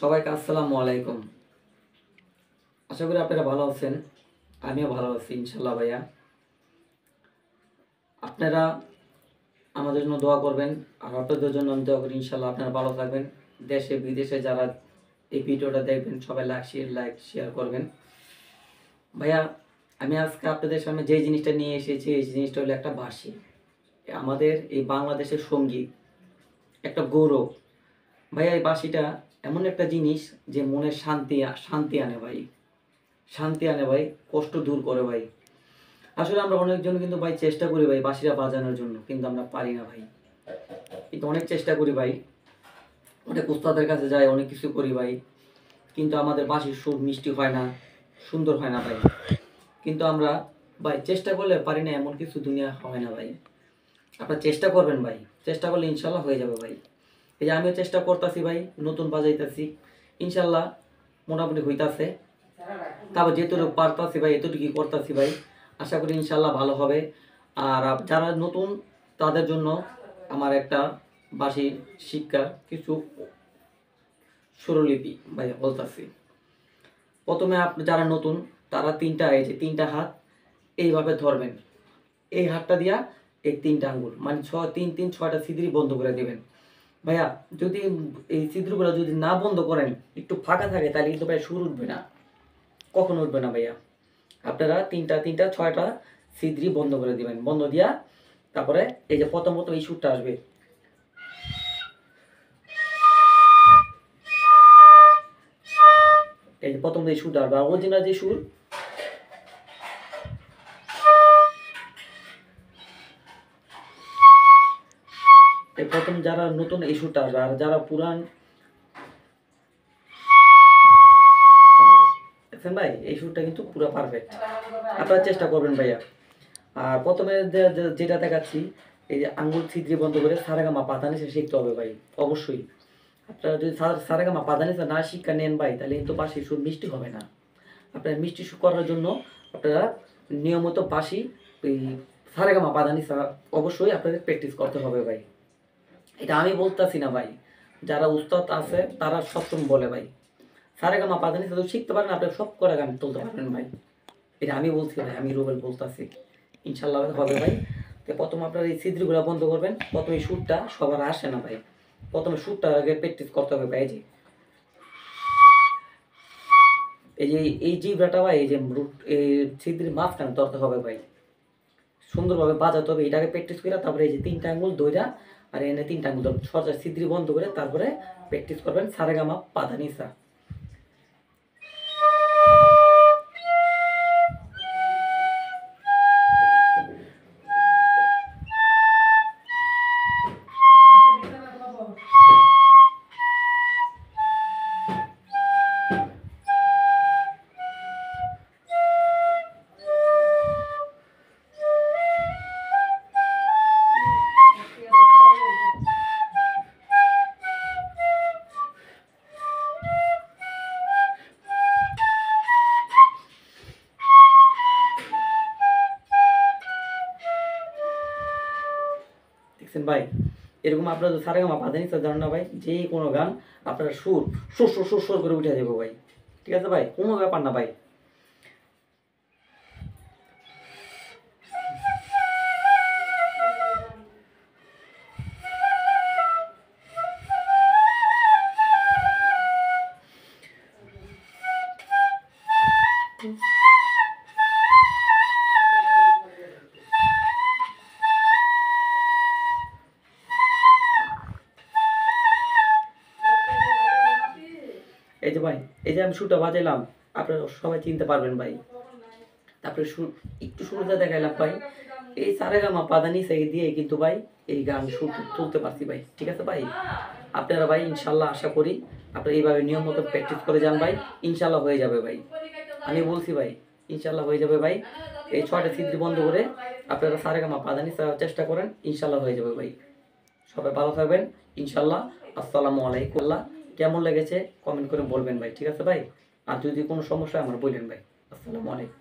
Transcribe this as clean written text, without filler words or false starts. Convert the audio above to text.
সবাইকে আসসালামু আলাইকুম। আশা করি আপনারা ভালো আছেন। আমিও ভালো আছি ইনশাল্লাহ ভাইয়া। আপনারা আমাদের জন্য দোয়া করবেন, আর আপনাদের জন্য আমি দোয়া করি ইনশাল্লাহ আপনারা ভালো থাকবেন। দেশে বিদেশে যারা এই ভিডিওটা দেখবেন সবাই লাইক শেয়ার করবেন। ভাইয়া, আমি আজকে আপনাদের সামনে যে জিনিসটা নিয়ে এসেছি এই জিনিসটা হলো একটা বাঁশি। আমাদের এই বাংলাদেশের সঙ্গীত একটা গৌরব। ভাইয়া, এই বাঁশিটা এমন একটা জিনিস যে মনে শান্তি আনে ভাই, শান্তি আনে ভাই, কষ্ট দূর করে ভাই। আসলে আমরা অনেকজন কিন্তু ভাই চেষ্টা করি ভাই বাঁশিটা বাজানোর জন্য, কিন্তু আমরা পারি না ভাই। কিন্তু অনেক চেষ্টা করি ভাই, অনেক উস্তাদের কাছে যাই, অনেক কিছু করি ভাই, কিন্তু আমাদের বাঁশির সুর মিষ্টি হয় না, সুন্দর হয় না ভাই। কিন্তু আমরা ভাই চেষ্টা করলে পারি না, এমন কিছু দুনিয়া হয় না ভাই। আপনারা চেষ্টা করবেন ভাই, চেষ্টা করলে ইনশাল্লাহ হয়ে যাবে ভাই। এই যে আমিও চেষ্টা করতেছি ভাই, নতুন বাজাইতেছি, ইনশাল্লাহ মোটামুটি হইতাছে। তারপর যেটুকু পারতাছি ভাই এতটুকুই করতেছি ভাই, আশা করি ইনশাল্লাহ ভালো হবে। আর যারা নতুন তাদের জন্য আমার একটা বাঁশি শিক্ষার কিছু স্বরলিপি ভাই বলতেছি। প্রথমে আপনি যারা নতুন তারা তিনটা হাত এইভাবে ধরবেন, এই হাতটা দিয়া এই তিনটা আঙ্গুল মানে ছয়টা ছিদ্রি বন্ধ করে দেবেন ভাইয়া। যদি এই ছিদ্রগুলো যদি না বন্ধ করেন, একটু ফাঁকা থাকে, তাহলে কিন্তু ভাই সুর উঠবে না, কখনো উঠবে না ভাইয়া। আপনারা তিনটা ছয়টা ছিদ্রি বন্ধ করে দিবেন, বন্ধ দিয়া তারপরে এই যে প্রথম এই সুরটা আসবে, এই যে প্রথম এই সুরটা আসবে, আর অরিজিনাল যে সুর এই প্রথম যারা নতুন এই সুরটা আসবে, আর যারা পুরান দেখছেন ভাই এই সুরটা কিন্তু পুরো পারফেক্ট। আপনারা চেষ্টা করবেন ভাইয়া। আর প্রথমে যেটা দেখাচ্ছি, এই যে আঙ্গুল ছিদ্রি বন্ধ করে সারেগামা পাধানিসা শিখতে হবে ভাই, অবশ্যই। আপনারা যদি সারেগামা পাধানিসা না শিক্ষা নেন ভাই, তাহলে কিন্তু বাঁশির সুর মিষ্টি হবে না। আপনারা মিষ্টি সুর করার জন্য আপনারা নিয়মিত বাঁশি ওই সারেগামা পাধানিসা অবশ্যই আপনাদের প্র্যাকটিস করতে হবে ভাই। এটা আমি বলতেছি না ভাই, যারা উস্তাদ আছে তারা সবসময় বলে ভাই সারেগামা পাধানিসা তো শিখতে পারেন, আপনি সব করে গান তুলতে পারবেন ভাই। এটা আমি বলছি ভাই, আমি রুবেল বলতেছি, ইনশাল্লাহ হবে ভাই। তো প্রথম আপনার এই ছিদ্রগুলো বন্ধ করবেন। প্রথমে এই সুরটা সবার আসে না ভাই, প্রথমে সুরটা আগে প্র্যাকটিস করতে হবে ভাই। এই যে এই জিব্রাটা ভাই, এই যে এই ছিদ্রির মাঝখানে ধরতে হবে ভাই, সুন্দরভাবে বাজাতে হবে। এটাকে প্র্যাকটিস করে তারপরে এই যে তিনটা আঙ্গুল ধইরা আর এনে তিনটা আঙ্গুল ধরবেন, সরকার ছিদ্রি বন্ধ করে তারপরে প্র্যাকটিস করবেন সারেগামা পাধানিসা। দেখছেন ভাই, এরকম আপনার সারেগামা পাধানিসা জানেন না ভাই, যে কোনো গান আপনার সুর সুর সুর সুর সুর করে উঠে যাবো ভাই। ঠিক আছে ভাই, কোনো ব্যাপার না ভাই। এই যে ভাই, এই যে আমি সুরটা বাজাইলাম, আপনারা সবাই চিনতে পারবেন ভাই। তারপরে সুর একটু শুরুতে দেখাইলাম ভাই, এই সারেগামা পাধানিসা দিয়ে কিন্তু ভাই এই গান সুর তুলতে পারছি ভাই। ঠিক আছে ভাই, আপনারা ভাই ইনশাল্লাহ আশা করি আপনারা এইভাবে নিয়ম মতো প্র্যাকটিস করে যান ভাই, ইনশাল্লাহ হয়ে যাবে ভাই। আমি বলছি ভাই ইনশাল্লাহ হয়ে যাবে ভাই। এই ছয়টা ছিদ্র বন্ধ করে আপনারা সারেগামা পাধানিসা চেষ্টা করেন, ইনশাল্লাহ হয়ে যাবে ভাই। সবাই ভালো থাকবেন ইনশাল্লাহ। আসসালামু আলাইকুম। কেমন লেগেছে কমেন্ট করে বলবেন ভাই, ঠিক আছে ভাই। আর যদি কোনো সমস্যা আমার বলবেন ভাই। আসসালামু আলাইকুম।